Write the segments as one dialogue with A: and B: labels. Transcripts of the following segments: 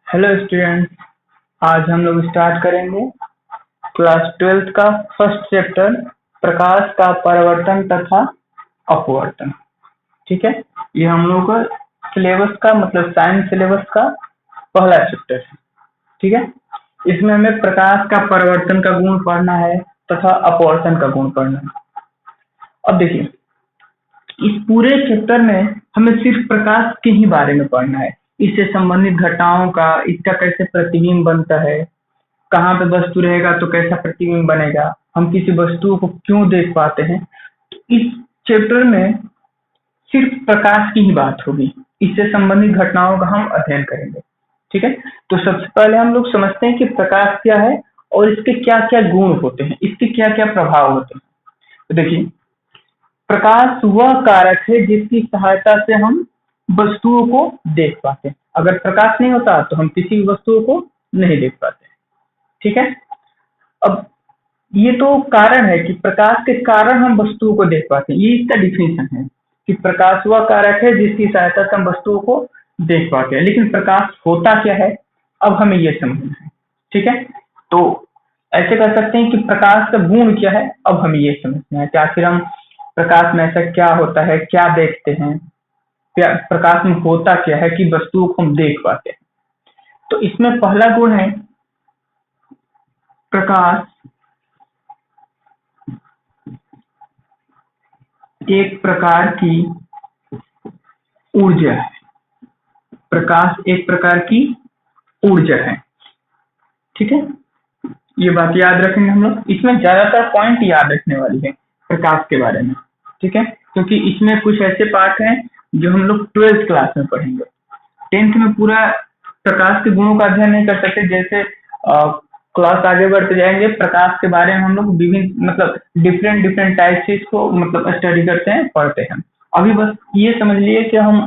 A: Hello students. आज हम लोग स्टार्ट करेंगे क्लास 12th का फर्स्ट चैप्टर प्रकाश का परावर्तन तथा अपवर्तन। ठीक है, ये हम लोग का सिलेबस का मतलब साइंस सिलेबस का पहला चैप्टर है। ठीक है, इसमें हमें प्रकाश का परावर्तन का गुण पढ़ना है तथा अपवर्तन का गुण पढ़ना है। अब देखिए, इस पूरे चैप्टर में हमें सिर्फ प्रकाश के ही बारे में पढ़ना है, इससे संबंधित घटनाओं का, इसका कैसे प्रतिबिंब बनता है, कहाँ पे वस्तु रहेगा तो कैसा प्रतिबिंब बनेगा, हम किसी वस्तु को क्यों देख पाते हैं। तो इस चैप्टर में सिर्फ प्रकाश की ही बात होगी, इससे संबंधित घटनाओं का हम अध्ययन करेंगे। ठीक है, तो सबसे पहले हम लोग समझते हैं कि प्रकाश क्या है और इसके क्या क्या गुण होते हैं, इसके क्या क्या प्रभाव होते हैं। तो देखिए, प्रकाश वह कारक है जिसकी सहायता से हम वस्तुओं को देख पाते हैं। अगर प्रकाश नहीं होता तो हम किसी वस्तुओं को नहीं देख पाते। ठीक है, अब ये तो कारण है कि प्रकाश के कारण हम वस्तुओं को देख पाते हैं, ये इसका डिफिनेशन है कि प्रकाश वह कारक है जिसकी सहायता से हम वस्तुओं को देख पाते हैं। लेकिन प्रकाश होता क्या है, अब हमें ये समझना है। ठीक है, तो ऐसे कर सकते हैं कि प्रकाश का गुण क्या है, अब हमें ये समझना है कि आखिर हम प्रकाश में ऐसा क्या होता है, क्या देखते हैं, क्या प्रकाश में होता क्या है कि वस्तुओं को हम देख पाते हैं। तो इसमें पहला गुण है प्रकाश एक प्रकार की ऊर्जा है। प्रकाश एक प्रकार की ऊर्जा है। ठीक है, ये बात याद रखेंगे हम लोग। इसमें ज्यादातर पॉइंट याद रखने वाली है प्रकाश के बारे में। ठीक है, क्योंकि इसमें कुछ ऐसे पार्ट हैं जो हम लोग 12th क्लास में पढ़ेंगे। 10th में पूरा प्रकाश के गुणों का अध्ययन नहीं कर सकते। जैसे क्लास आगे बढ़ते जाएंगे, प्रकाश के बारे में हम लोग विभिन्न मतलब डिफरेंट डिफरेंट टाइप से इसको मतलब स्टडी करते हैं, पढ़ते हैं। अभी बस ये समझ लिए कि हम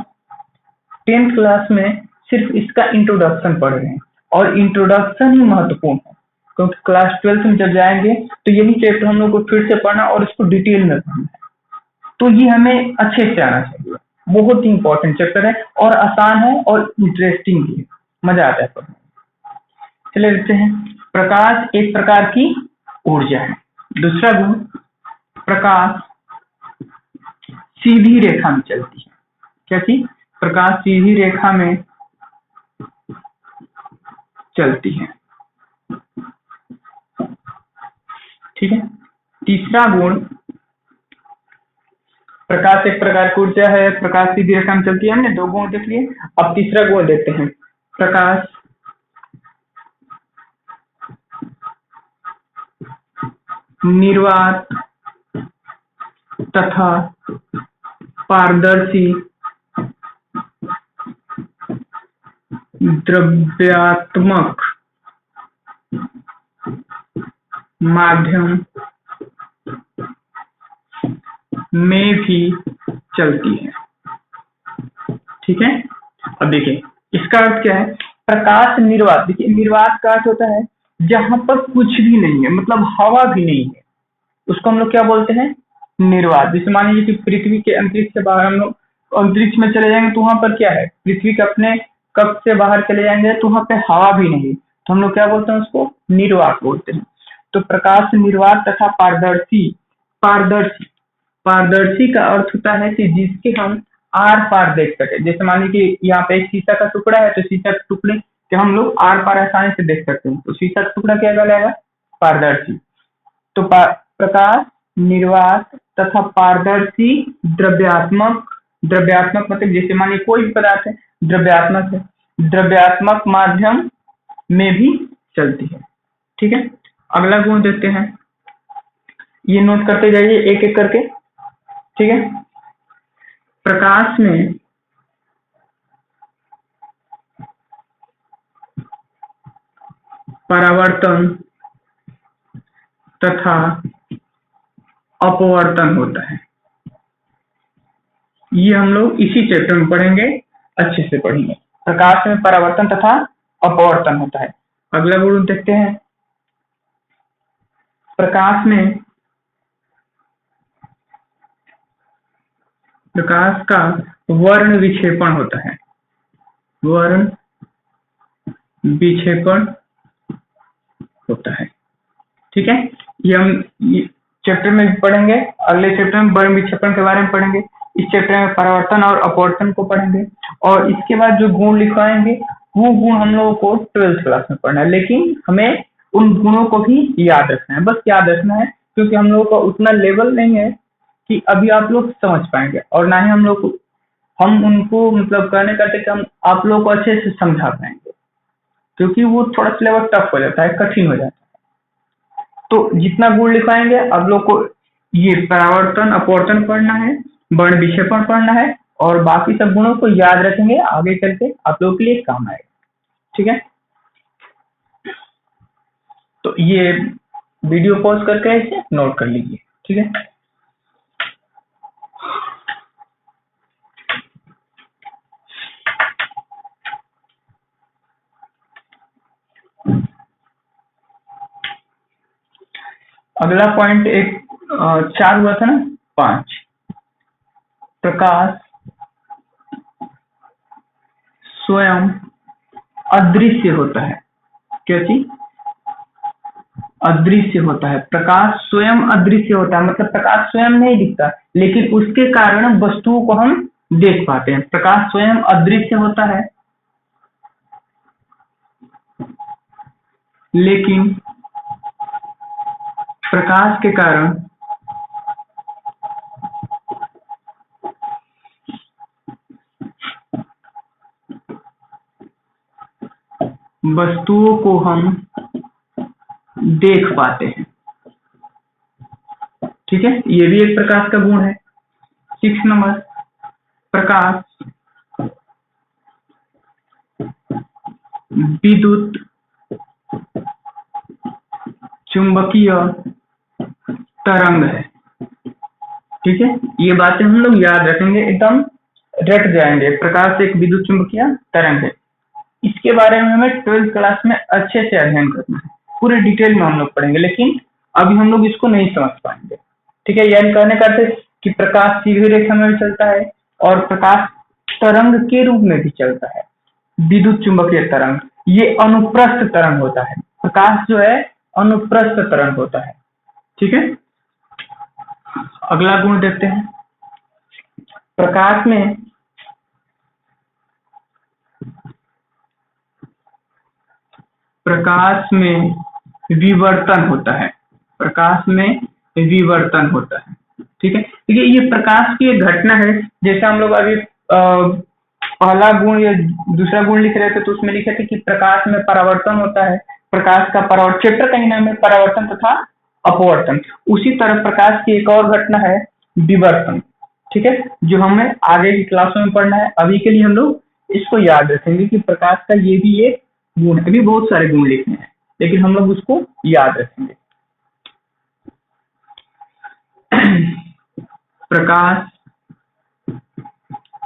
A: 10th क्लास में सिर्फ इसका इंट्रोडक्शन पढ़ रहे हैं और इंट्रोडक्शन ही महत्वपूर्ण है, क्योंकि क्लास 12th में जब जाएंगे तो यही चैप्टर हम लोग को फिर से पढ़ना और इसको डिटेल में पढ़ना है। तो ये हमें अच्छे से आना चाहिए। बहुत ही इंपॉर्टेंट चैप्टर है और आसान है और इंटरेस्टिंग भी है, मजा आता है पढ़ने। चलिए देखते हैं, प्रकाश एक प्रकार की ऊर्जा है। दूसरा गुण, प्रकाश सीधी रेखा में चलती है। क्या चीज? प्रकाश सीधी रेखा में चलती है। ठीक है, तीसरा गुण, प्रकाश एक प्रकार की ऊर्जा है, प्रकाश सीधी रेखा में चलती है। हमने दो गुण देख लिए, अब तीसरा गुण देखते हैं। प्रकाश निर्वात तथा पारदर्शी द्रव्यात्मक माध्यम में भी चलती है। ठीक है, अब देखिए इसका अर्थ क्या है। प्रकाश निर्वात, देखिए निर्वात का अर्थ होता है जहां पर कुछ भी नहीं है, मतलब हवा भी नहीं है, उसको हम लोग क्या बोलते हैं? निर्वात। जैसे मान लीजिए कि पृथ्वी के अंतरिक्ष से बाहर हम लोग अंतरिक्ष में चले जाएंगे तो वहां पर क्या है, पृथ्वी के अपने कक्ष से बाहर चले जाएंगे तो वहां पे हवा भी नहीं है, तो हम लोग क्या बोलते हैं? उसको निर्वात बोलते हैं। तो प्रकाश निर्वात तथा पारदर्शी, पारदर्शी पारदर्शी का अर्थ होता है कि जिसके हम आर पार देख सके। जैसे मान लीजिए कि यहाँ पे एक शीशा का टुकड़ा है, तो शीशा के टुकड़े के हम लोग आर पार आसानी से देख सकते हैं, तो शीशा का टुकड़ा क्या कहलाएगा? पारदर्शी। तो प्रकाश निर्वात तथा पारदर्शी द्रव्यात्मक, द्रव्यात्मक मतलब जैसे मानिए कोई भी पदार्थ है द्रव्यात्मक है, द्रव्यात्मक माध्यम में भी चलती है। ठीक है, अगला गुण देखते हैं, ये नोट करते जाइए एक एक करके। ठीक है, प्रकाश में परावर्तन तथा अपवर्तन होता है। ये हम लोग इसी चैप्टर में पढ़ेंगे, अच्छे से पढ़ेंगे। प्रकाश में परावर्तन तथा अपवर्तन होता है। अगला गुण देखते हैं, प्रकाश में, प्रकाश का वर्ण विक्षेपण होता है। वर्ण विक्षेपण होता है। ठीक है, ये हम चैप्टर में भी पढ़ेंगे, अगले चैप्टर में बर्न विक्षेपण के बारे में पढ़ेंगे, इस चैप्टर में परावर्तन और अपवर्तन को पढ़ेंगे, और इसके बाद जो गुण लिखवाएंगे वो गुण हम लोगों को 12th क्लास में पढ़ना है, लेकिन हमें उन गुणों को भी याद रखना है, बस याद रखना है, क्योंकि हम लोगों का उतना लेवल नहीं है कि अभी आप लोग समझ पाएंगे, और ना ही हम उनको मतलब कहने करते कि हम आप लोगों को अच्छे से समझा पाएंगे, क्योंकि वो थोड़ा सा लेवल टफ हो जाता है, कठिन हो जाता है। तो जितना गुण लिखाएंगे आप लोग को ये परावर्तन अपवर्तन पढ़ना है, बर्न विक्षेपण पढ़ना है, और बाकी सब गुणों को याद रखेंगे, आगे चल के आप लोगों के लिए काम आएगा। ठीक है, तो ये वीडियो पॉज करके इसे नोट कर लीजिए। ठीक है, अगला पॉइंट 4 हुआ था ना, 5, प्रकाश स्वयं अदृश्य होता है। क्या चीज? अदृश्य होता है। प्रकाश स्वयं अदृश्य होता है, मतलब प्रकाश स्वयं नहीं दिखता, लेकिन उसके कारण वस्तुओं को हम देख पाते हैं। प्रकाश स्वयं अदृश्य होता है, लेकिन प्रकाश के कारण वस्तुओं को हम देख पाते हैं। ठीक है, ये भी एक प्रकाश का गुण है। 6 नंबर, प्रकाश विद्युत चुंबकीय तरंग है। ठीक है, ये बातें हम लोग याद रखेंगे, एकदम रट जाएंगे। प्रकाश एक विद्युत चुंबकीय तरंग है, इसके बारे में हमें 12th क्लास में अच्छे से अध्ययन करना है, पूरे डिटेल में हम लोग पढ़ेंगे, लेकिन अभी हम लोग इसको नहीं समझ पाएंगे। ठीक है, यानी कहने का अर्थ कि प्रकाश सीधी रेखा में भी चलता है और प्रकाश तरंग के रूप में भी चलता है। विद्युत चुंबकीय तरंग ये अनुप्रस्थ तरंग होता है। प्रकाश जो है अनुप्रस्थ तरंग होता है। ठीक है, अगला गुण देखते हैं। प्रकाश में विवर्तन होता है। प्रकाश में विवर्तन होता है। ठीक है, देखिए ये प्रकाश की एक घटना है। जैसे हम लोग अभी पहला गुण या दूसरा गुण लिख रहे थे, तो उसमें लिखे थे कि प्रकाश में परावर्तन होता है। प्रकाश का परावर्तन, चैप्टर का ही नाम है परावर्तन तथा अपवर्तन। उसी तरह प्रकाश की एक और घटना है विवर्तन। ठीक है, जो हमें आगे की क्लासों में पढ़ना है। अभी के लिए हम लोग इसको याद रखेंगे कि प्रकाश का ये भी एक गुण है। अभी बहुत सारे गुण लिखने हैं, लेकिन हम लोग उसको याद रखेंगे। प्रकाश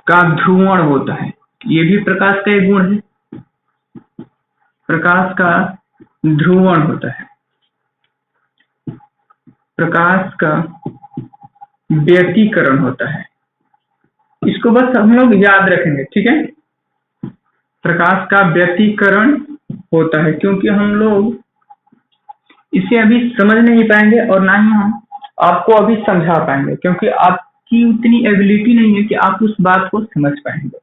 A: का ध्रुवण होता है, ये भी प्रकाश का एक गुण है। प्रकाश का ध्रुवण होता है। प्रकाश का व्यतिकरण होता है। इसको बस हम लोग याद रखेंगे। ठीक है, प्रकाश का व्यतिकरण होता है, क्योंकि हम लोग इसे अभी समझ नहीं पाएंगे और ना ही हम आपको अभी समझा पाएंगे, क्योंकि आपकी उतनी एबिलिटी नहीं है कि आप उस बात को समझ पाएंगे।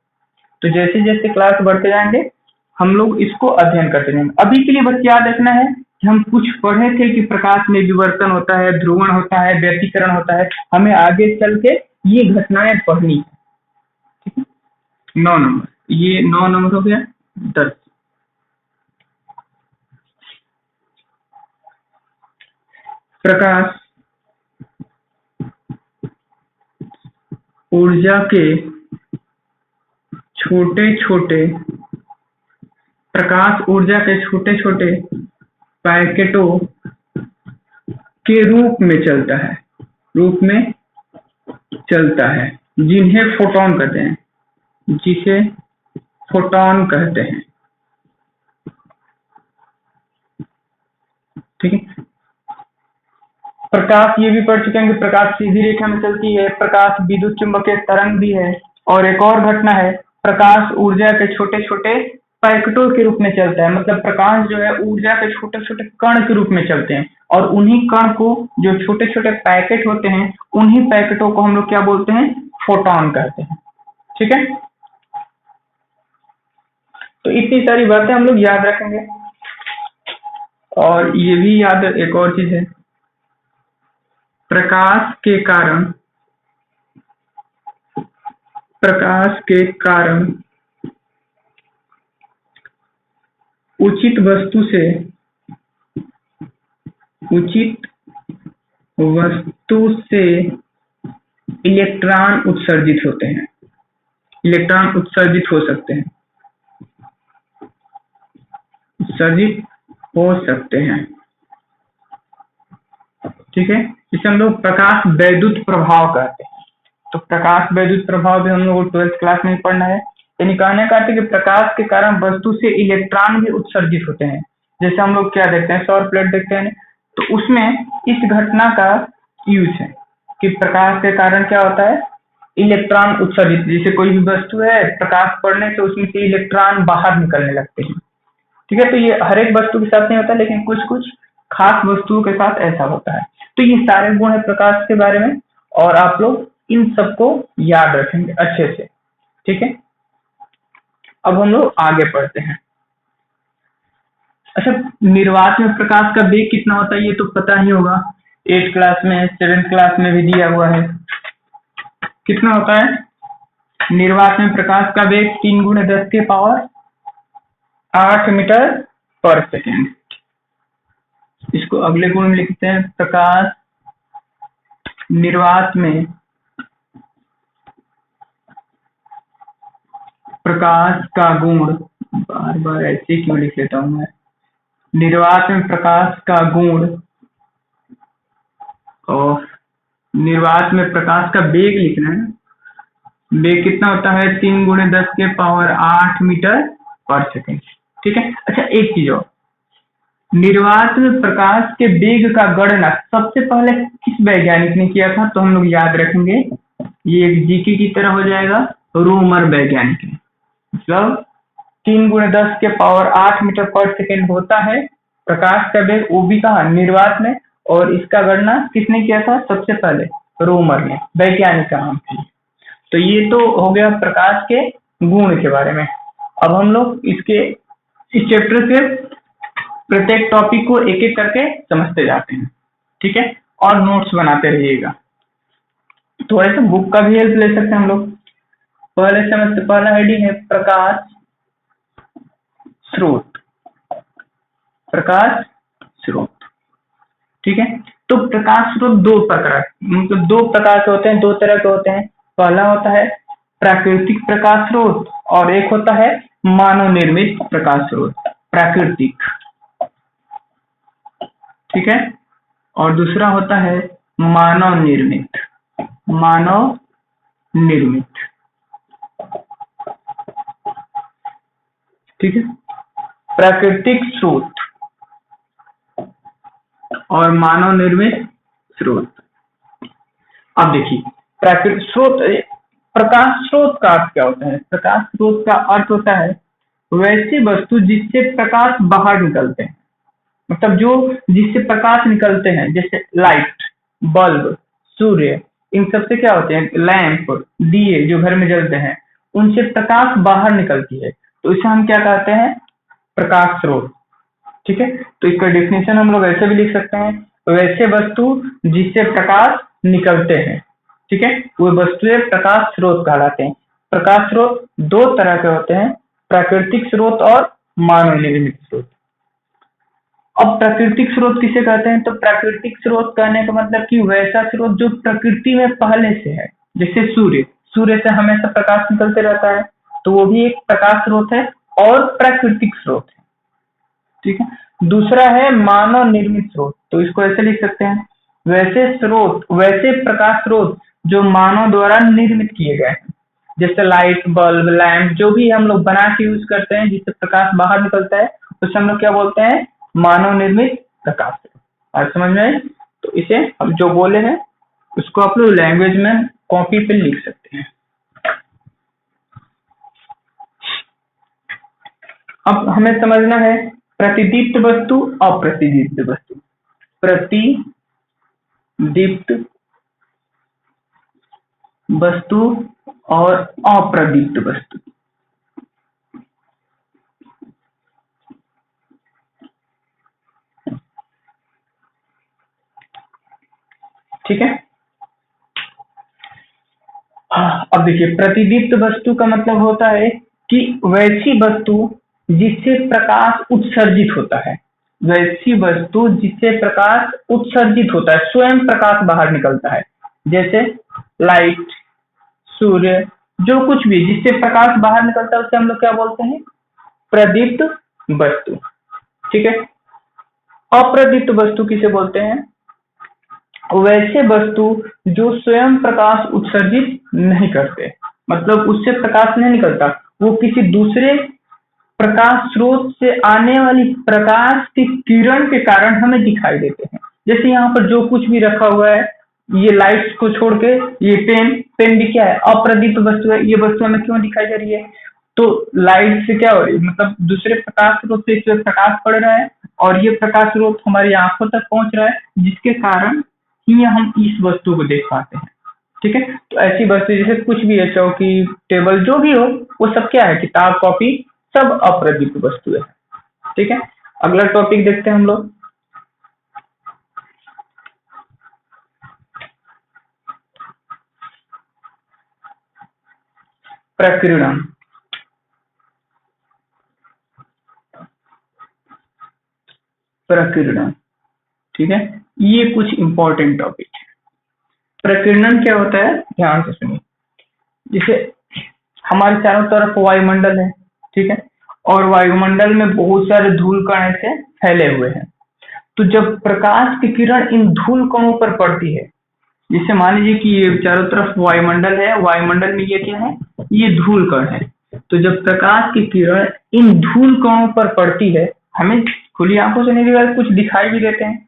A: तो जैसे जैसे क्लास बढ़ते जाएंगे हम लोग इसको अध्ययन करते जाएंगे। अभी के लिए बस याद रखना है कि हम कुछ पढ़े थे कि प्रकाश में विवर्तन होता है, ध्रुवण होता है, व्यतिकरण होता है। हमें आगे चल के ये घटनाएं पढ़नी है। ठीक है, 9 नंबर, ये 9 नंबर हो गया। 10, प्रकाश ऊर्जा के छोटे छोटे पैकेटों के रूप में चलता है, जिन्हें फोटॉन कहते हैं, जिसे फोटॉन कहते हैं। ठीक है, प्रकाश ये भी पढ़ चुके हैं कि प्रकाश सीधी रेखा में चलती है। प्रकाश विद्युत चुंबकीय तरंग भी है। और एक और घटना है, प्रकाश ऊर्जा के छोटे छोटे पैकेटों के रूप में चलता है, मतलब प्रकाश जो है ऊर्जा के छोटे छोटे कण के रूप में चलते हैं, और उन्हीं कण को, जो छोटे छोटे पैकेट होते हैं, उन्हीं पैकेटों को हम लोग क्या बोलते हैं, फोटॉन कहते हैं। ठीक है, तो इतनी सारी बातें हम लोग याद रखेंगे। और ये भी याद, एक और चीज है, प्रकाश के कारण उचित वस्तु से इलेक्ट्रॉन उत्सर्जित होते हैं, इलेक्ट्रॉन उत्सर्जित हो सकते हैं, उत्सर्जित हो सकते हैं। ठीक है, इसे हम लोग प्रकाश वैद्युत प्रभाव कहते हैं। तो प्रकाश वैद्युत प्रभाव भी हम लोग को 12th क्लास में पढ़ना है। यानी कहने का अर्थ है कि प्रकाश के कारण वस्तु से इलेक्ट्रॉन भी उत्सर्जित होते हैं। जैसे हम लोग क्या देखते हैं, सौर प्लेट देखते हैं, तो उसमें इस घटना का यूज है कि प्रकाश के कारण क्या होता है, इलेक्ट्रॉन उत्सर्जित। जैसे कोई भी वस्तु है, प्रकाश पड़ने से उसमें से इलेक्ट्रॉन बाहर निकलने लगते हैं। ठीक है, तो ये हर एक वस्तु के साथ नहीं होता, लेकिन कुछ कुछ खास वस्तुओं के साथ ऐसा होता है। तो ये सारे गुण है प्रकाश के बारे में, और आप लोग इन सबको याद रखेंगे अच्छे से। ठीक है, अब हम लोग आगे पढ़ते हैं। अच्छा, निर्वात में प्रकाश का वेग कितना होता है ये तो पता ही होगा, 8th क्लास में, 7th क्लास में भी दिया हुआ है। कितना होता है निर्वात में प्रकाश का वेग? 3 × 10⁸ मीटर पर सेकेंड। इसको अगले गुण में लिखते हैं, प्रकाश निर्वात में प्रकाश का गुण, बार बार ऐसे क्यों लिख लेता हूं मैं, निर्वात में प्रकाश का गुण, और निर्वात में प्रकाश का वेग लिखना है। वेग कितना होता है? 3 × 10⁸ मीटर पर सेकेंड। ठीक है, अच्छा एक चीज और, निर्वात में प्रकाश के वेग का गणना सबसे पहले किस वैज्ञानिक ने किया था? तो हम लोग याद रखेंगे, ये एक जीके की तरह हो जाएगा, रोमर वैज्ञानिक ने। मतलब 3 × 10⁸ मीटर पर सेकेंड होता है प्रकाश का वेग, वो भी कहा निर्वात में, और इसका गणना किसने किया था? सबसे पहले रोमर ने, वैज्ञानिक का नाम था। तो ये तो हो गया प्रकाश के गुण के बारे में। अब हम लोग इस चैप्टर के प्रत्येक टॉपिक को एक एक करके समझते जाते हैं। ठीक है, और नोट्स बनाते रहिएगा। थोड़ा सा बुक का भी हेल्प ले सकते हैं हम लोग। पहले समझते, पहला हेडिंग है प्रकाश स्रोत। प्रकाश स्रोत, ठीक है। तो प्रकाश स्रोत दो प्रकार, मतलब 2 प्रकार के होते हैं, 2 तरह के होते हैं। पहला होता है प्राकृतिक प्रकाश स्रोत, और एक होता है मानव निर्मित प्रकाश स्रोत। प्राकृतिक, ठीक है, और दूसरा होता है मानव निर्मित। मानव निर्मित, ठीक है। प्राकृतिक स्रोत और मानव निर्मित स्रोत। अब देखिए, प्राकृतिक स्रोत, प्रकाश स्रोत का अर्थ क्या होता है? प्रकाश स्रोत का अर्थ होता है वैसी वस्तु जिससे प्रकाश बाहर निकलते हैं, मतलब जो जिससे प्रकाश निकलते हैं, जैसे लाइट, बल्ब, सूर्य, इन सब से क्या होते हैं, लैंप, दिए जो घर में जलते हैं, उनसे प्रकाश बाहर निकलती है, तो इसे हम क्या कहते हैं? प्रकाश स्रोत। ठीक है, तो इसका डेफिनेशन हम लोग ऐसे भी लिख सकते हैं, वैसे वस्तु जिससे प्रकाश निकलते हैं, ठीक है, वो वस्तुएं प्रकाश स्रोत कहलाते हैं। प्रकाश स्रोत 2 तरह के होते हैं, प्राकृतिक स्रोत और मानव निर्मित स्रोत। अब प्राकृतिक स्रोत किसे कहते हैं? तो प्राकृतिक स्रोत कहने का मतलब कि वैसा स्रोत जो प्रकृति में पहले से है। जैसे सूर्य, सूर्य से हमेशा प्रकाश निकलते रहता है, तो वो भी एक प्रकाश स्रोत है और प्राकृतिक स्रोत है। ठीक है, दूसरा है मानव निर्मित स्रोत, तो इसको ऐसे लिख सकते हैं, वैसे स्रोत, वैसे प्रकाश स्रोत जो मानव द्वारा निर्मित किए गए हैं, जैसे लाइट, बल्ब, लैंप, जो भी हम लोग बना के यूज करते हैं जिससे प्रकाश बाहर निकलता है, उसे हम लोग क्या बोलते हैं? मानव निर्मित प्रकाश स्रोत। आज समझ में आए? तो इसे हम जो बोले हैं उसको आप लोग लैंग्वेज में कॉपी पे लिख सकते हैं। अब हमें समझना है प्रतिदीप्त वस्तु, अप्रतिदीप्त वस्तु। प्रतिदीप्त वस्तु और अप्रदीप्त वस्तु। ठीक है। अब देखिए, प्रतिदीप्त वस्तु का मतलब होता है कि वैसी वस्तु जिससे प्रकाश उत्सर्जित होता है, वैसी वस्तु जिससे प्रकाश उत्सर्जित होता है, स्वयं प्रकाश बाहर निकलता है, जैसे लाइट, सूर्य, जो कुछ भी जिससे प्रकाश बाहर निकलता है उसे हम लोग क्या बोलते हैं? प्रदीप्त वस्तु। ठीक है। अप्रदीप्त वस्तु किसे बोलते हैं? वैसे वस्तु जो स्वयं प्रकाश उत्सर्जित नहीं करते, मतलब उससे प्रकाश नहीं निकलता, वो किसी दूसरे प्रकाश स्रोत से आने वाली प्रकाश की किरण के कारण हमें दिखाई देते हैं। जैसे यहाँ पर जो कुछ भी रखा हुआ है, ये लाइट्स को छोड़ के ये पेन भी क्या है? अप्रदीप्त वस्तु है। ये वस्तु हमें क्यों दिखाई दे रही है? तो लाइट से क्या हो रही है, मतलब दूसरे प्रकाश स्रोत से इसमें प्रकाश पड़ रहा है और ये प्रकाश स्रोत हमारी आंखों तक पहुंच रहा है, जिसके कारण ही हम इस वस्तु को देख पाते हैं। ठीक है। तो ऐसी वस्तु जैसे कुछ भी है, चौकी, टेबल, जो भी हो, वो सब क्या है? किताब, कॉपी, सब अप्रदीप्त वस्तु है। ठीक है। अगला टॉपिक देखते हैं हम लोग। प्रकीर्णन। प्रकीर्णन। ठीक है। ये कुछ इंपॉर्टेंट टॉपिक है। प्रकीर्णन क्या होता है, ध्यान से सुनिए। जैसे हमारे चारों तरफ वायुमंडल है, ठीक है, और वायुमंडल में बहुत सारे धूल कण ऐसे फैले हुए हैं। तो जब प्रकाश की किरण इन धूल कणों पर पड़ती है, जैसे मान लीजिए कि ये चारों तरफ वायुमंडल है, वायुमंडल में ये क्या है? ये धूल कण है। तो जब प्रकाश की किरण इन धूल कणों पर पड़ती है, हमें खुली आंखों से नहीं दिखता, कुछ दिखाई भी देते हैं।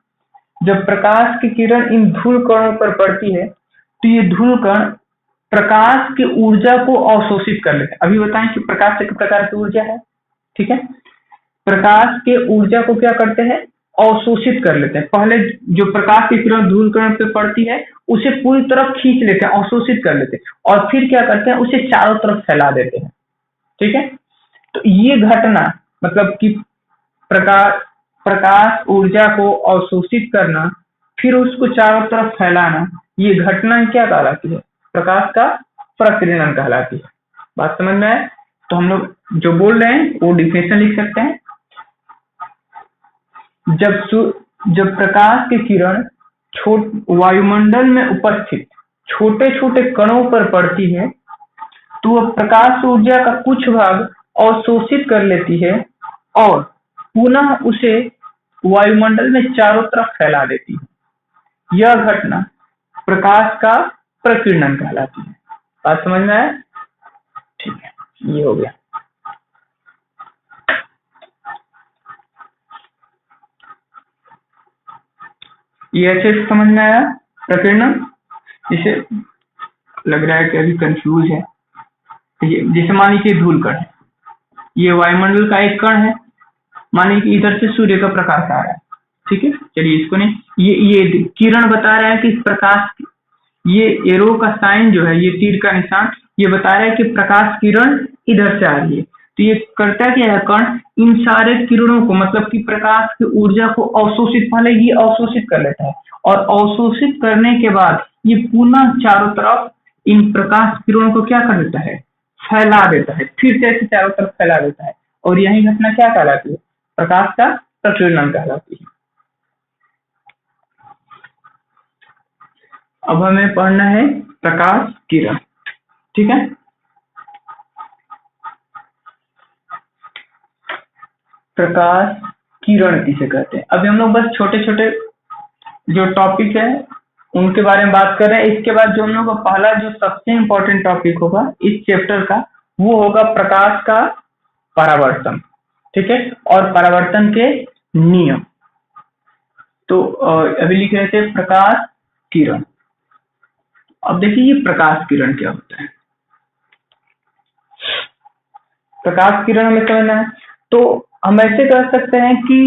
A: जब प्रकाश की किरण इन धूल कणों पर पड़ती है, तो ये धूल कण प्रकाश की ऊर्जा को अवशोषित कर लेते हैं। अभी बताएं कि प्रकाश एक प्रकार की ऊर्जा है। ठीक है। प्रकाश के ऊर्जा को क्या करते हैं? अवशोषित कर लेते हैं। पहले जो प्रकाश की किरण धूल कण पे पड़ती है, उसे पूरी तरफ खींच लेते हैं, अवशोषित कर लेते हैं, और फिर क्या करते हैं? उसे चारों तरफ फैला देते हैं। ठीक है। तो ये घटना, मतलब कि प्रकाश प्रकाश ऊर्जा को अवशोषित करना, फिर उसको चारों तरफ फैलाना, ये घटना क्या कहलाती है? प्रकाश का प्रकीर्णन कहलाती है। बात समझ में आए? तो हम लोग जो बोल रहे हैं वो डिफिनेशन लिख सकते हैं। जब प्रकाश की किरण वायुमंडल में उपस्थित छोटे छोटे कणों पर पड़ती है, तो वह प्रकाश ऊर्जा का कुछ भाग अवशोषित कर लेती है और पुनः उसे वायुमंडल में चारों तरफ फैला देती है। यह घटना प्रकाश का प्रकीर्णन कहलाती है। बात समझ में आया? ठीक है, ये हो गया। ये अच्छे से समझ में आया प्रकीर्णन? इसे लग रहा है कि अभी कंफ्यूज है। जैसे मान लीजिए धूल कण है, ये वायुमंडल का एक कण है, मान लीजिए कि इधर से सूर्य का प्रकाश आ रहा है। ठीक है, चलिए इसको नहीं, ये किरण बता रहा है कि प्रकाश, ये एरो का साइन जो है, ये तीर का निशान, ये बता रहा है कि प्रकाश किरण इधर से आ रही है। तो ये करता क्या है? कण इन सारे किरणों को, मतलब कि प्रकाश की ऊर्जा को अवशोषित, पहले ये अवशोषित कर लेता है और अवशोषित करने के बाद ये पुनः चारों तरफ इन प्रकाश किरणों को क्या कर देता है? फैला देता है, फिर से ऐसे चारों तरफ फैला देता है, और यही घटना क्या कहलाती है? प्रकाश का प्रकीर्णन कहलाती है। अब हमें पढ़ना है प्रकाश किरण। ठीक है। प्रकाश किरण किसे कहते हैं? अभी हम लोग बस छोटे छोटे जो टॉपिक है उनके बारे में बात कर रहे हैं। इसके बाद जो हम लोग का पहला जो सबसे इम्पोर्टेंट टॉपिक होगा इस चैप्टर का, वो होगा प्रकाश का परावर्तन। ठीक है, और परावर्तन के नियम। तो अभी लिख रहे थे प्रकाश किरण। अब देखिए ये प्रकाश किरण क्या होता है। प्रकाश किरण हमें समझना है। तो हम ऐसे कर सकते हैं कि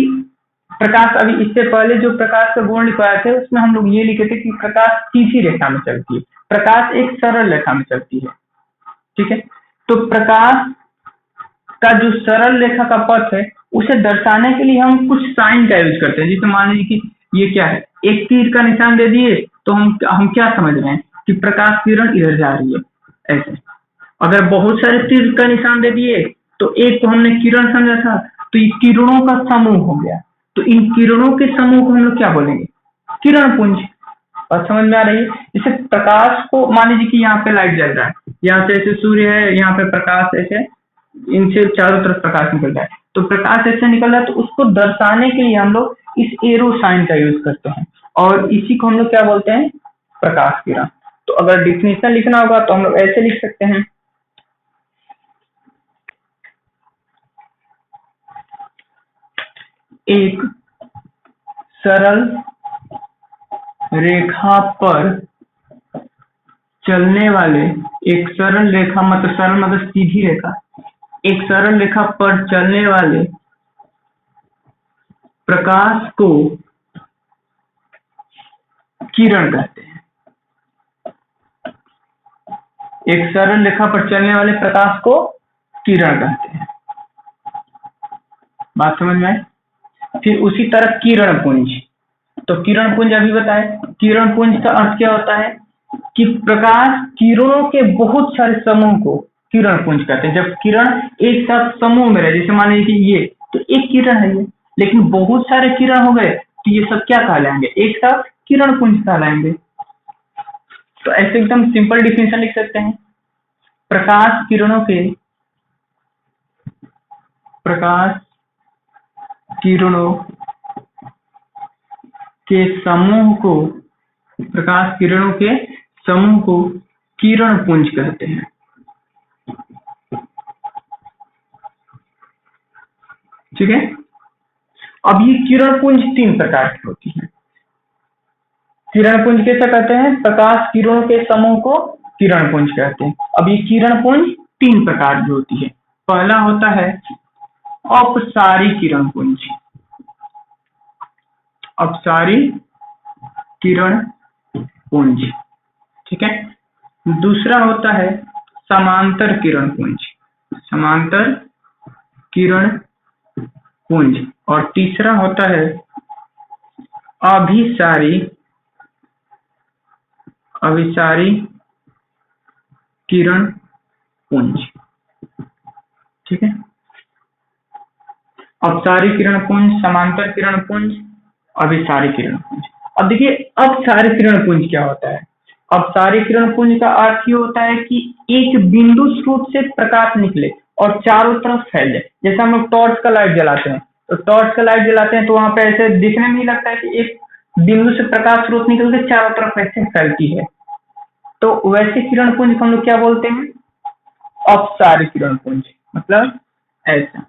A: प्रकाश, अभी इससे पहले जो प्रकाश का गुण लिखवाए थे उसमें हम लोग ये लिखे थे कि प्रकाश सीधी रेखा में चलती है, प्रकाश एक सरल रेखा में चलती है। ठीक है, तो प्रकाश का जो सरल रेखा का पथ है उसे दर्शाने के लिए हम कुछ साइन का यूज करते हैं। जैसे मान लीजिए कि ये क्या है, एक तीर का निशान दे दिए तो हम क्या समझ रहे हैं कि प्रकाश किरण इधर जा रही है, ऐसे। अगर बहुत सारे तीर का निशान दे दिए तो एक को हमने किरण समझा था, तो ये किरणों का समूह हो गया। तो इन किरणों के समूह को हम लोग क्या बोलेंगे, किरण पुंज। और समझ में आ रही है? जैसे प्रकाश को मान लीजिए कि यहाँ पे लाइट जल रहा है, यहाँ से ऐसे सूर्य है, यहाँ पे प्रकाश ऐसे, इनसे चारों तरफ प्रकाश निकल रहा है, तो प्रकाश ऐसे निकल रहा है, तो उसको दर्शाने के लिए हम लोग इस एरो साइन का यूज करते हैं, और इसी को हम लोग क्या बोलते हैं, प्रकाश किरण। तो अगर डिफिनेशन लिखना होगा तो हम लोग ऐसे लिख सकते हैं, एक सरल रेखा पर चलने वाले, एक सरल रेखा मतलब सरल मतलब सीधी रेखा, एक सरल रेखा पर चलने वाले प्रकाश को किरण कहते हैं। एक सरल रेखा पर चलने वाले प्रकाश को किरण कहते हैं। बात समझ में आई? फिर उसी तरह किरण पुंज, तो किरण पुंज अभी बताए, किरण पुंज का अर्थ क्या होता है कि प्रकाश किरणों के बहुत सारे समूह को किरण पुंज कहते हैं। जब किरण एक साथ समूह में रहे, जैसे मान लीजिए कि ये तो एक किरण है ये, लेकिन बहुत सारे किरण हो गए तो ये सब क्या कहलाएंगे, एक साथ किरण पुंज कहलाएंगे। तो ऐसे एकदम सिंपल डिफिनेशन लिख सकते हैं, प्रकाश किरणों के समूह को, प्रकाश किरणों के समूह को किरण पुंज कहते हैं। ठीक है, अब ये किरण पुंज 3 प्रकार की होती है। किरण पुंज कैसा कहते हैं, प्रकाश किरणों के समूह को किरण पुंज कहते हैं। अब ये किरण पुंज 3 प्रकार की होती है। पहला होता है अपसारी किरण पुंज, अपसारी किरण पुंज। ठीक है, दूसरा होता है समांतर किरण पुंज, समांतर किरण पुंज, और तीसरा होता है अभिसारी किरण पुंज। ठीक है, अपसारी किरण पुंज, समांतर किरण पुंज, अभिसारी किरण पुंज। अब देखिए अपसारी किरण पुंज क्या होता है। अपसारी किरण पुंज का अर्थ ये होता है कि एक बिंदु स्रोत से प्रकाश निकले और चारों तरफ फैल जाए। जैसे हम लोग टॉर्च का लाइट जलाते हैं, तो टॉर्च का लाइट जलाते हैं तो वहां पे ऐसे दिखने में ही लगता है कि एक बिंदु से प्रकाश स्रोत निकल के चारों तरफ ऐसे फैलती है। तो वैसे किरण पुंज को हम लोग क्या बोलते हैं, अपसारी किरण पुंज। मतलब ऐसा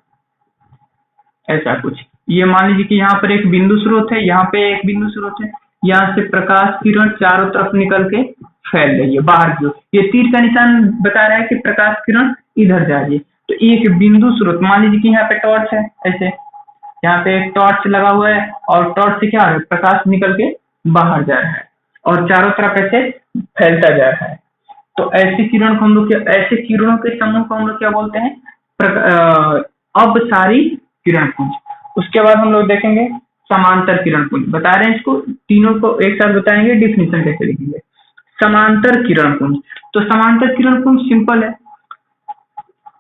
A: ऐसा कुछ, ये मान लीजिए कि यहाँ पर एक बिंदु स्रोत है, यहाँ पे एक बिंदु स्रोत है, यहाँ से प्रकाश किरण चारों तरफ निकल के फैल रही है बाहर की ओर। ये तीर का निशान बता रहा है कि प्रकाश किरण इधर जा रही है। तो एक बिंदु स्रोत, मान लीजिए कि यहाँ पे टॉर्च है, ऐसे यहाँ पे एक टॉर्च लगा हुआ है और टॉर्च से क्या हो रहा है, प्रकाश निकल के बाहर जा रहा है और चारों तरफ ऐसे फैलता जा रहा है। तो ऐसी किरण को हम लोग, ऐसे किरणों के समूह को हम लोग क्या बोलते हैं, अपसारी किरण पुंज। उसके बाद हम लोग देखेंगे समांतर किरण पुंज, बता रहे हैं इसको, तीनों को एक साथ बताएंगे, डिफिनेशन कैसे लिखेंगे। समांतर किरण पुंज, तो समांतर किरण पुंज सिंपल है,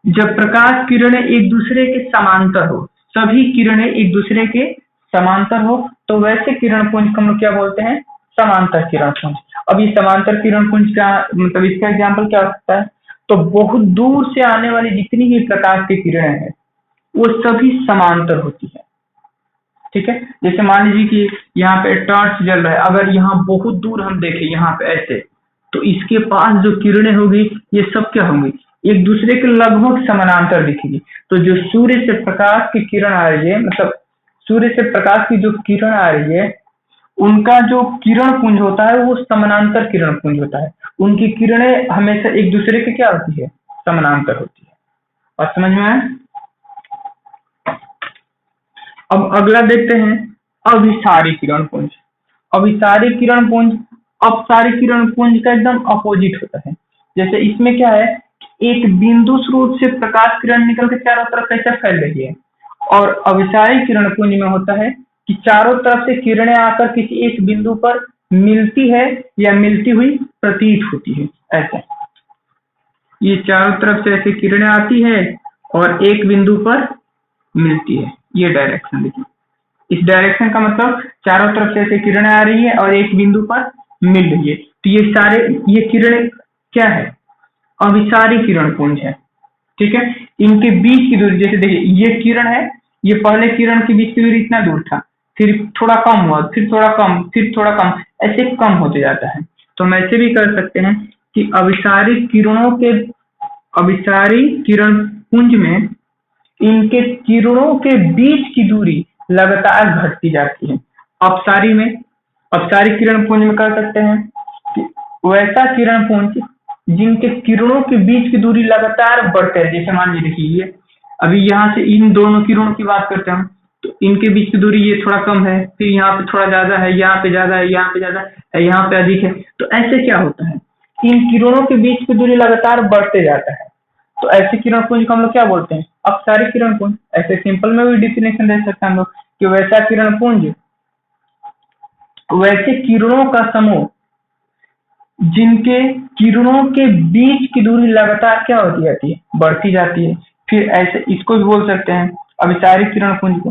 A: जब प्रकाश किरणें एक दूसरे के समांतर हो, सभी किरणें एक दूसरे के समांतर हो, तो वैसे किरण पुंज को हम लोग क्या बोलते हैं, समांतर किरण पुंज। अब ये समांतर किरण पुंज का मतलब इसका एग्जाम्पल क्या हो सकता है, तो बहुत दूर से आने वाली जितनी भी प्रकाश की किरणें हैं वो सभी समांतर होती है। ठीक है, जैसे मान लीजिए कि यहाँ पे टॉर्च जल रहा है, अगर यहाँ बहुत दूर हम देखें यहाँ पे ऐसे, तो इसके पास जो किरणें होगी ये सब क्या होंगी, एक दूसरे के लगभग समानांतर दिखेगी। तो जो सूर्य से प्रकाश की किरण आ रही है, मतलब सूर्य से प्रकाश की जो किरण आ रही है, उनका जो किरण पुंज होता है वो समानांतर किरण पुंज होता है। उनकी किरणें हमेशा एक दूसरे के क्या होती है, समानांतर होती है। और समझ में आया? अब अगला देखते हैं अभिसारी किरण पुंज। अभिसारी किरण पुंज अपसारी किरण पुंज का एकदम अपोजिट होता है। जैसे इसमें क्या है, एक बिंदु स्रोत से प्रकाश किरण निकल के चारों तरफ ऐसे फैल रही है, और अभिसारी किरण पुंज में होता है कि चारों तरफ से किरणें आकर किसी एक बिंदु पर मिलती है या मिलती हुई प्रतीत होती है। ऐसा ये चारों तरफ से ऐसे किरणें आती है और एक बिंदु पर मिलती है। ये डायरेक्शन देखिए, इस डायरेक्शन का मतलब चारों तरफ से ऐसे किरणें आ रही है और एक बिंदु पर मिल रही है। तो ये किरणें क्या है, अभिसारी किरण पुंज है। ठीक है, इनके बीच की दूरी, जैसे देखिए ये किरण है, ये पहले किरण के बीच की दूरी इतना दूर था, फिर थोड़ा कम हुआ, फिर थोड़ा कम, फिर थोड़ा कम, ऐसे कम होते जाता है। तो हम ऐसे भी कर सकते हैं कि अभिसारी किरण पुंज में इनके किरणों के बीच की दूरी लगातार घटती जाती है। अपसारी किरण पुंज में कर सकते हैं कि वैसा किरण पुंज जिनके किरणों के बीच की दूरी लगातार बढ़ते है। जैसे मान लीजिए अभी यहाँ से इन दोनों किरणों की बात करते हैं, तो इनके बीच की दूरी ये थोड़ा कम है, फिर यहाँ पे थोड़ा ज्यादा है, यहाँ पे ज्यादा है, यहाँ पे ज्यादा है, यहाँ पे अधिक है। तो ऐसे क्या होता है, इन किरणों के बीच की दूरी लगातार बढ़ते जाता है। तो ऐसे किरण पुंज को हम लोग क्या बोलते हैं, अपसारी किरण पुंज। ऐसे सिंपल में भी डिफिनेशन दे सकते हैं हम लोग कि वैसा किरण पुंज वैसे किरणों का समूह जिनके किरणों के बीच की दूरी लगातार क्या होती जाती है, बढ़ती जाती है। फिर ऐसे इसको भी बोल सकते हैं अभिसारी किरण पुंज को,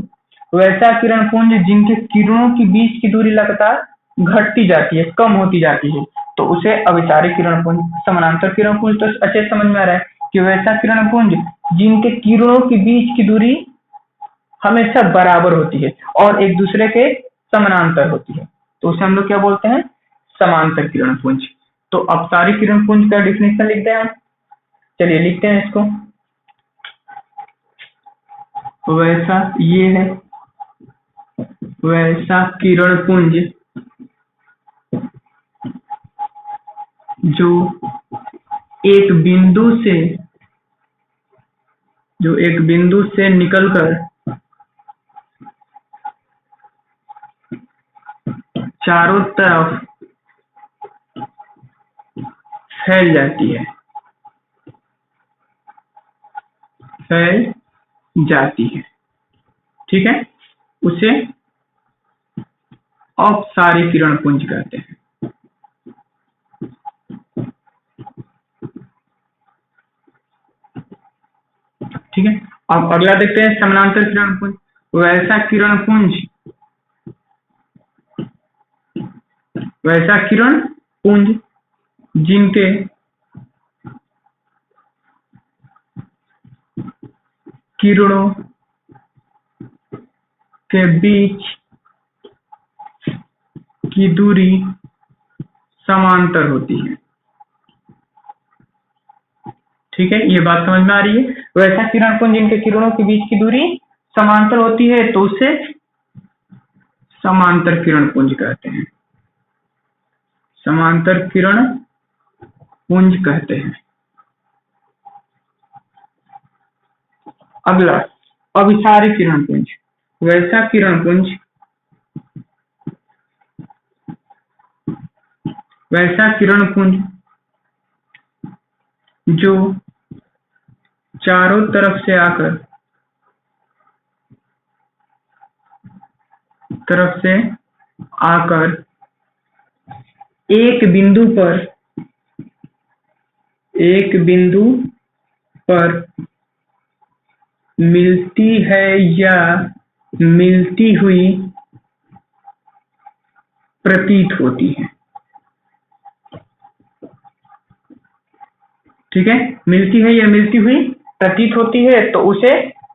A: वैसा किरण पुंज जिनके किरणों के बीच की दूरी लगातार घटती जाती है, कम होती जाती है, तो उसे अभिसारी किरण पुंज। समानांतर किरण पुंज तो अच्छे समझ में आ रहा है कि वैसा किरण पुंज जिनके किरणों के बीच की दूरी हमेशा बराबर होती है और एक दूसरे के समानांतर होती है, तो उसे हम लोग क्या बोलते हैं, समांतर किरण पुंज। तो अपसारी किरण पुंज का डिफिनेशन लिखते हैं हम। चलिए लिखते हैं इसको। वैसा ये है, वैसा किरण पुंज जो एक बिंदु से निकलकर चारों तरफ फैल जाती है, ठीक है, उसे अपसारी किरण पुंज कहते हैं। ठीक है, अब अगला देखते हैं समानांतर किरण पुंज। वैसा किरण पुंज जिनके किरणों के बीच की दूरी समांतर होती है। ठीक है, ये बात समझ में आ रही है। वैसा किरण पुंज जिनके किरणों के बीच की दूरी समांतर होती है तो उसे समांतर किरण पुंज कहते हैं, समांतर किरण पुंज कहते हैं। अगला अभिसारी किरण पुंज। वैसा किरण पुंज जो चारों तरफ से आकर एक बिंदु पर मिलती है या मिलती हुई प्रतीत होती है। ठीक है, मिलती है या मिलती हुई प्रतीत होती है तो उसे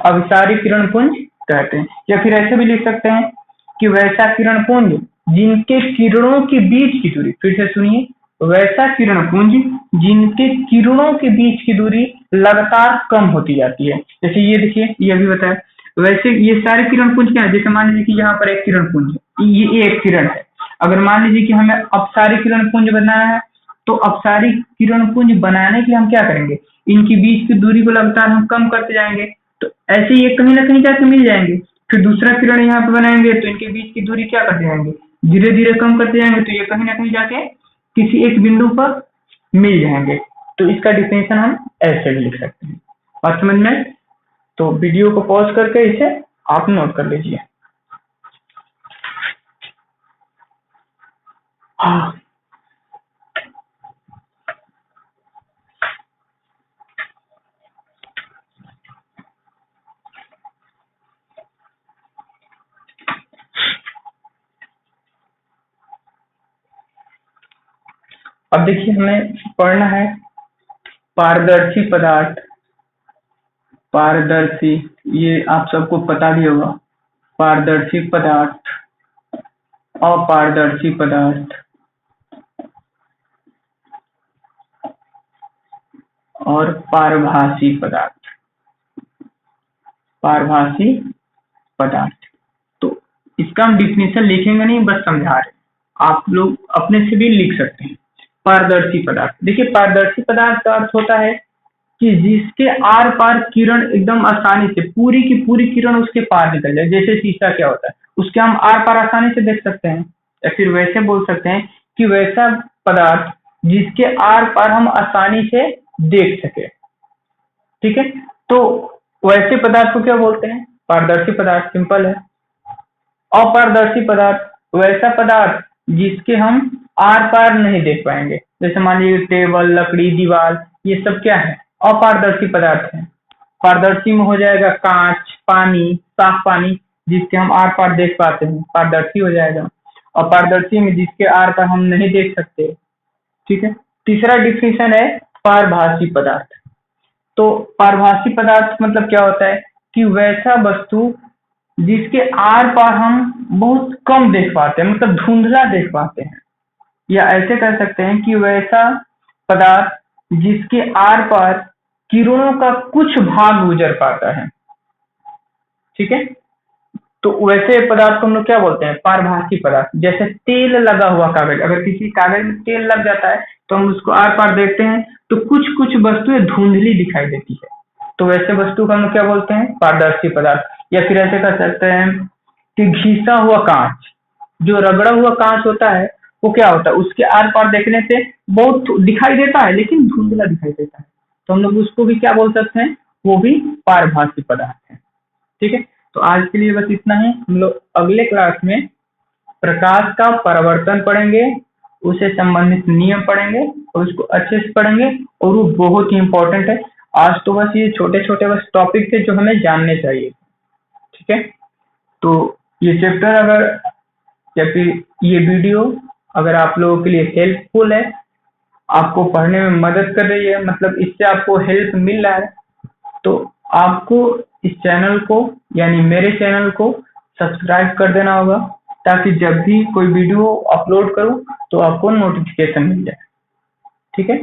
A: अभिसारी किरण पुंज कहते हैं। या फिर ऐसे भी लिख सकते हैं कि वैसा किरण पुंज जिनके किरणों के बीच की दूरी, फिर से सुनिए, वैसा किरण पुंज जिनके किरणों के बीच की दूरी लगातार कम होती जाती है। जैसे ये देखिए, ये अभी बताया, वैसे ये सारे किरण पुंज क्या है, जैसे मान लीजिए कि यहाँ पर एक किरण पुंज है, ये एक किरण है। अगर मान लीजिए कि हमें अपसारी किरण पुंज बनाना है तो अपसारी किरण पुंज बनाने के लिए हम क्या करेंगे, इनकी बीच की दूरी को लगातार हम कम करते जाएंगे, तो ऐसे ये कहीं ना कहीं जाके मिल जाएंगे। फिर दूसरा किरण यहाँ पे बनाएंगे तो इनके बीच की दूरी क्या करते जाएंगे, धीरे धीरे कम करते जाएंगे, तो ये कहीं ना कहीं जाके किसी एक बिंदु पर मिल जाएंगे। तो इसका डिफिनेशन हम ऐसे भी लिख सकते हैं। बात समझ में? तो वीडियो को पॉज करके इसे आप नोट कर लीजिए। हाँ, अब देखिए हमें पढ़ना है पारदर्शी पदार्थ। पारदर्शी, ये आप सबको पता भी होगा। पारदर्शी पदार्थ, अपारदर्शी पदार्थ और पारभासी पदार्थ। पारभासी पदार्थ, तो इसका हम डिफिनेशन लिखेंगे नहीं, बस समझा रहे हैं, आप लोग अपने से भी लिख सकते हैं। पारदर्शी पदार्थ, देखिए पारदर्शी पदार्थ का अर्थ होता है कि जिसके आर पार किरण एकदम आसानी से, पूरी की पूरी किरण उसके पार निकल जाए। जैसे शीशा क्या होता है, उसके हम आर पार आसानी से देख सकते हैं, या फिर वैसे बोल सकते हैं कि वैसा पदार्थ जिसके आर पार हम आसानी से देख सके। ठीक है, तो वैसे पदार्थ को क्या बोलते हैं? पारदर्शी पदार्थ, सिंपल है। अपारदर्शी पदार्थ, वैसा पदार्थ जिसके हम आर पार नहीं देख पाएंगे। जैसे मान लीजिए टेबल, लकड़ी, दीवार, ये सब क्या है? अपारदर्शी पदार्थ है। पारदर्शी में हो जाएगा कांच, पानी, साफ पानी, जिसके हम आर पार देख पाते हैं, पारदर्शी हो जाएगा। अपारदर्शी में जिसके आर पार हम नहीं देख सकते। ठीक है, तीसरा डिफिनेशन है पारभासी पदार्थ। तो पारभासी पदार्थ मतलब क्या होता है कि वैसा वस्तु जिसके आर पार हम बहुत कम देख पाते हैं, मतलब धुंधला देख पाते हैं, या ऐसे कह सकते हैं कि वैसा पदार्थ जिसके आर पार किरणों का कुछ भाग गुजर पाता है। ठीक है, तो वैसे पदार्थ को हम लोग क्या बोलते हैं? पारभासी पदार्थ। जैसे तेल लगा हुआ कागज, अगर किसी कागज में तेल लग जाता है तो हम उसको आर पार देखते हैं तो कुछ कुछ वस्तुएं धुंधली दिखाई देती है, तो वैसे वस्तु को हम लोग क्या बोलते हैं? पारदर्शी पदार्थ। या फिर ऐसे कह सकते हैं कि घिसा हुआ कांच, जो रगड़ा हुआ कांच होता है वो क्या होता है? उसके आर पार देखने से बहुत दिखाई देता है लेकिन धुंधला दिखाई देता है, तो हम लोग उसको भी क्या बोल सकते हैं? वो भी पारभासी पदार्थ है। ठीक है, तो आज के लिए बस इतना ही। हम लोग अगले क्लास में प्रकाश का परावर्तन पढ़ेंगे, उससे संबंधित नियम पढ़ेंगे और उसको अच्छे से पढ़ेंगे, और वो बहुत ही इंपॉर्टेंट है। आज तो बस ये छोटे छोटे बस टॉपिक थे जो हमें जानने चाहिए। ठीक है, तो ये चैप्टर अगर, या फिर ये वीडियो अगर आप लोगों के लिए हेल्पफुल है, आपको पढ़ने में मदद कर रही है, मतलब इससे आपको हेल्प मिल रहा है, तो आपको इस चैनल को, यानी मेरे चैनल को सब्सक्राइब कर देना होगा, ताकि जब भी कोई वीडियो अपलोड करूं तो आपको नोटिफिकेशन मिल जाए। ठीक है।